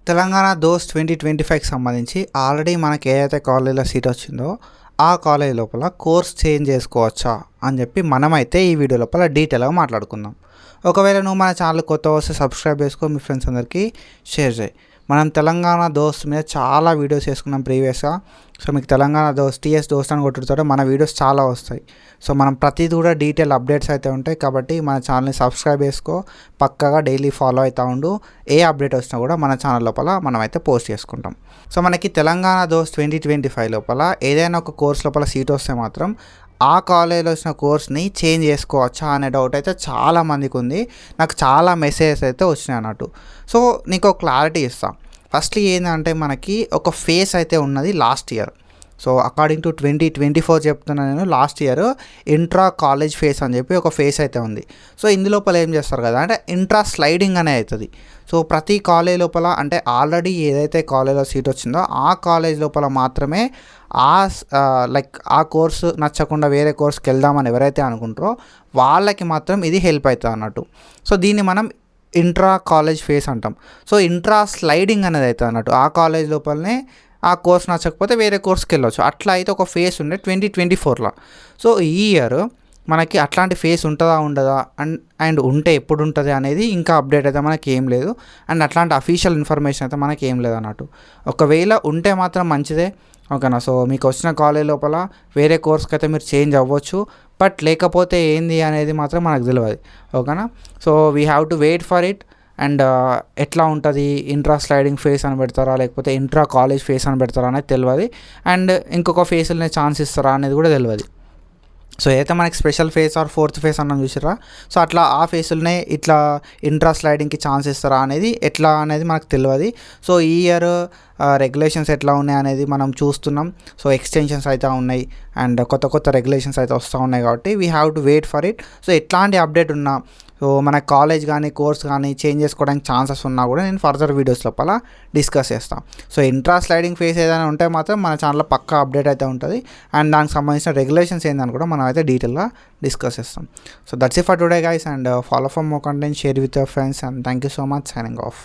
తెలంగాణ దోస్త్ 2025కి సంబంధించి ఆల్రెడీ మనకి ఏదైతే కాలేజీలో సీట్ వచ్చిందో ఆ కాలేజ్ లోపల కోర్స్ చేంజ్ చేసుకోవచ్చా అని చెప్పి మనమైతే ఈ వీడియో లోపల డీటెయిల్గా మాట్లాడుకుందాం. ఒకవేళ నువ్వు మన ఛానల్ కొత్త వస్తే సబ్స్క్రైబ్ చేసుకో, మీ ఫ్రెండ్స్ అందరికీ షేర్ చేయి. మనం తెలంగాణ దోస్త్ మీద చాలా వీడియోస్ చేసుకున్నాం ప్రీవియస్గా. సో మీకు తెలంగాణ దోస్త్ టీఎస్ దోస్త్ అని కొట్టుతో మన వీడియోస్ చాలా వస్తాయి. సో మనం ప్రతిదీ కూడా డీటెయిల్ అప్డేట్స్ అయితే ఉంటాయి కాబట్టి మన ఛానల్ని సబ్స్క్రైబ్ చేసుకో, పక్కగా డైలీ ఫాలో అవుతూ ఉండు. ఏ అప్డేట్ వచ్చినా కూడా మన ఛానల్ లోపల మనం అయితే పోస్ట్ చేసుకుంటాం. సో మనకి తెలంగాణ దోస్త్ 2025 లోపల ఏదైనా ఒక కోర్స్ లోపల సీట్ వస్తే మాత్రం ఆ కాలేజ్లో వచ్చిన కోర్స్ని చేంజ్ చేసుకోవచ్చా అనే డౌట్ అయితే చాలామందికి ఉంది. నాకు చాలా మెసేజెస్ అయితే వచ్చినాయి అన్నట్టు. సో నీకు ఒక క్లారిటీ ఇస్తాను. ఫస్ట్లీ ఏంటంటే మనకి ఒక ఫేస్ అయితే ఉన్నది last year. So according to 2024 చెప్తున్నాను నేను, last year intra college face అని చెప్పి ఒక ఫేస్ అయితే ఉంది. సో ఇందులోపల ఏం చేస్తారు కదా అంటే ఇంట్రా స్లైడింగ్ అనే అవుతుంది. సో ప్రతి కాలేజ్ లోపల అంటే ఆల్రెడీ ఏదైతే కాలేజ్లో సీట్ వచ్చిందో ఆ కాలేజ్ లోపల మాత్రమే ఆ కోర్సు నచ్చకుండా వేరే కోర్స్కి వెళ్దామని ఎవరైతే అనుకుంటారో వాళ్ళకి మాత్రం ఇది హెల్ప్ అవుతుంది అన్నట్టు. సో దీన్ని మనం ఇంట్రా కాలేజ్ ఫేస్ అంటాం. సో ఇంట్రా స్లైడింగ్ అనేది అవుతుంది అన్నట్టు. ఆ కాలేజ్ లోపలనే ఆ కోర్స్ నచ్చకపోతే వేరే కోర్స్కి వెళ్ళొచ్చు. అట్లా అయితే ఒక ఫేస్ ఉండే 2024లో. సో ఈ ఇయర్ మనకి అట్లాంటి ఫేస్ ఉంటుందా ఉండదా అండ్ ఉంటే ఎప్పుడు ఉంటుంది అనేది ఇంకా అప్డేట్ అయితే మనకి ఏం లేదు. అండ్ అట్లాంటి అఫీషియల్ ఇన్ఫర్మేషన్ అయితే మనకి ఏం లేదు అన్నట్టు. ఒకవేళ ఉంటే మాత్రం మంచిదే, ఓకేనా. సో మీకు వచ్చిన కాలేజ్ లోపల వేరే కోర్స్కి అయితే మీరు చేంజ్ అవ్వచ్చు. బట్ లేకపోతే ఏంది అనేది మాత్రం మనకు తెలియదు, ఓకేనా. So we have to wait for it. And ఎట్లా ఉంటుంది, ఇంట్రా స్లైడింగ్ ఫేస్ అని పెడతారా లేకపోతే ఇంట్రా కాలేజ్ ఫేస్ అని పెడతారా అనేది తెలియదు. అండ్ ఇంకొక ఫేస్లనే ఛాన్స్ ఇస్తారా అనేది కూడా తెలియదు. సో అయితే మనకి special face or fourth face అన్నాం చూసారా, సో అట్లా ఆ ఫేసులనే ఇట్లా ఇంట్రా స్లైడింగ్కి ఛాన్స్ ఇస్తారా అనేది ఎట్లా అనేది మనకు తెలియదు. సో ఈ ఇయర్ రెగ్యులేషన్స్ ఎట్లా ఉన్నాయి అనేది మనం చూస్తున్నాం. సో ఎక్స్టెన్షన్స్ అయితే ఉన్నాయి అండ్ కొత్త రెగ్యులేషన్స్ అయితే వస్తూ ఉన్నాయి కాబట్టి we have to wait for it. So ఎట్లాంటి అప్డేట్ ఉన్నా, సో మన కాలేజ్ కానీ కోర్స్ కానీ చేంజ్ చేసుకోవడానికి ఛాన్సెస్ ఉన్నా కూడా నేను ఫర్దర్ వీడియోస్ లోపల డిస్కస్ చేస్తాను. సో ఇంట్రా స్లైడింగ్ ఫేస్ ఏదైనా ఉంటే మాత్రం మన ఛానల్లో పక్కా అప్డేట్ అయితే ఉంటుంది. అండ్ దానికి సంబంధించిన రెగ్యులేషన్స్ ఏందని కూడా మనం అయితే డీటెయిల్గా డిస్కస్ చేస్తాం. So that's it for today guys, and follow for more content, share with your friends, and thank you so much. Signing off.